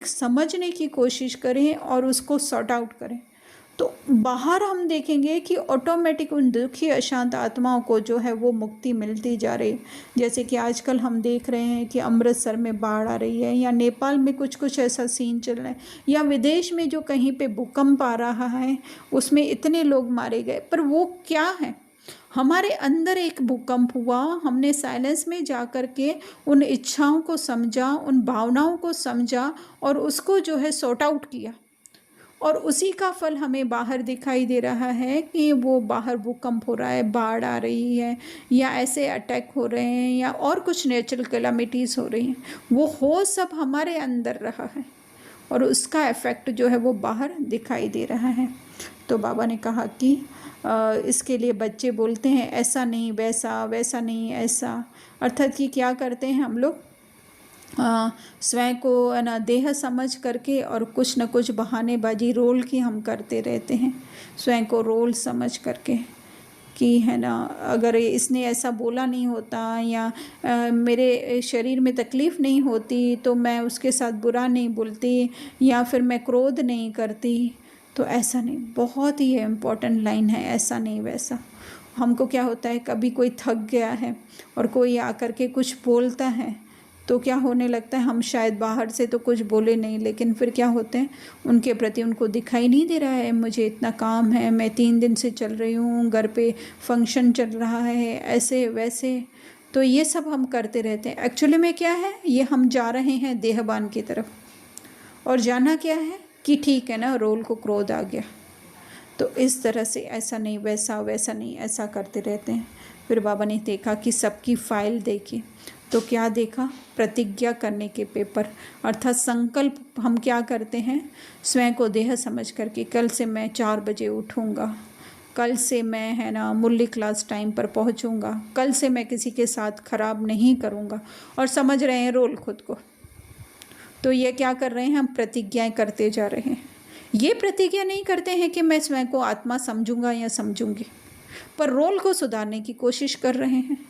समझने की कोशिश करें और उसको सॉर्ट आउट करें, तो बाहर हम देखेंगे कि ऑटोमेटिक उन दुखी अशांत आत्माओं को जो है वो मुक्ति मिलती जा रही है। जैसे कि आजकल हम देख रहे हैं कि अमृतसर में बाढ़ आ रही है, या नेपाल में कुछ कुछ ऐसा सीन चल रहा है, या विदेश में जो कहीं पे भूकंप आ रहा है उसमें इतने लोग मारे गए। पर वो क्या है, हमारे अंदर एक भूकंप हुआ, हमने साइलेंस में जा कर के उन इच्छाओं को समझा, उन भावनाओं को समझा और उसको जो है सॉर्ट आउट किया, और उसी का फल हमें बाहर दिखाई दे रहा है कि वो बाहर भूकंप हो रहा है, बाढ़ आ रही है, या ऐसे अटैक हो रहे हैं, या और कुछ नेचुरल कैलामिटीज़ हो रही हैं। वो हो सब हमारे अंदर रहा है और उसका इफ़ेक्ट जो है वो बाहर दिखाई दे रहा है। तो बाबा ने कहा कि इसके लिए बच्चे बोलते हैं ऐसा नहीं वैसा, वैसा नहीं ऐसा, अर्थात कि क्या करते हैं हम लोग स्वयं को है ना देह समझ करके और कुछ न कुछ बहानेबाजी रोल की हम करते रहते हैं, स्वयं को रोल समझ करके कि है ना अगर इसने ऐसा बोला नहीं होता, या मेरे शरीर में तकलीफ़ नहीं होती तो मैं उसके साथ बुरा नहीं बोलती, या फिर मैं क्रोध नहीं करती। तो ऐसा नहीं, बहुत ही इम्पोर्टेंट लाइन है, ऐसा नहीं वैसा। हमको क्या होता है, कभी कोई थक गया है और कोई आकर के कुछ बोलता है तो क्या होने लगता है, हम शायद बाहर से तो कुछ बोले नहीं, लेकिन फिर क्या होते हैं उनके प्रति उनको दिखाई नहीं दे रहा है, मुझे इतना काम है, मैं 3 दिन से चल रही हूँ, घर पे फंक्शन चल रहा है, ऐसे वैसे। तो ये सब हम करते रहते हैं। एक्चुअली में क्या है, ये हम जा रहे हैं देहबान की तरफ, और जाना क्या है कि ठीक है ना, रोल को क्रोध आ गया, तो इस तरह से ऐसा नहीं वैसा, वैसा नहीं ऐसा करते रहते हैं। फिर बाबा ने देखा कि सबकी फाइल देखी, तो क्या देखा, प्रतिज्ञा करने के पेपर, अर्थात संकल्प हम क्या करते हैं, स्वयं को देह समझ करके कल से मैं 4 बजे उठूँगा, कल से मैं है ना मुरली क्लास टाइम पर पहुँचूँगा, कल से मैं किसी के साथ ख़राब नहीं करूँगा, और समझ रहे हैं रोल खुद को। तो ये क्या कर रहे हैं, हम प्रतिज्ञाएं करते जा रहे हैं। ये प्रतिज्ञा नहीं करते हैं कि मैं स्वयं को आत्मा समझूंगा या समझूंगी, पर रोल को सुधारने की कोशिश कर रहे हैं।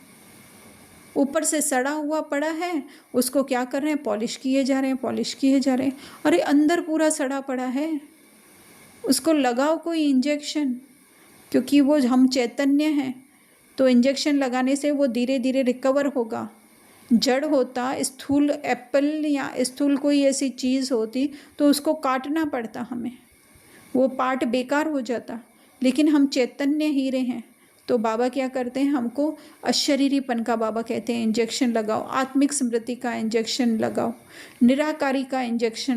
ऊपर से सड़ा हुआ पड़ा है, उसको क्या कर रहे हैं, पॉलिश किए जा रहे हैं, पॉलिश किए जा रहे हैं। अरे अंदर पूरा सड़ा पड़ा है, उसको लगाओ कोई इंजेक्शन, क्योंकि वो हम चैतन्य हैं, तो इंजेक्शन लगाने से वो धीरे धीरे रिकवर होगा। जड़ होता, स्थूल एप्पल या स्थूल कोई ऐसी चीज़ होती तो उसको काटना पड़ता हमें, वो पार्ट बेकार हो जाता, लेकिन हम चैतन्य हीरे हैं। तो बाबा क्या करते हैं, हमको अशरीरीपन का बाबा कहते हैं इंजेक्शन लगाओ, आत्मिक स्मृति का इंजेक्शन लगाओ, निराकारी का इंजेक्शन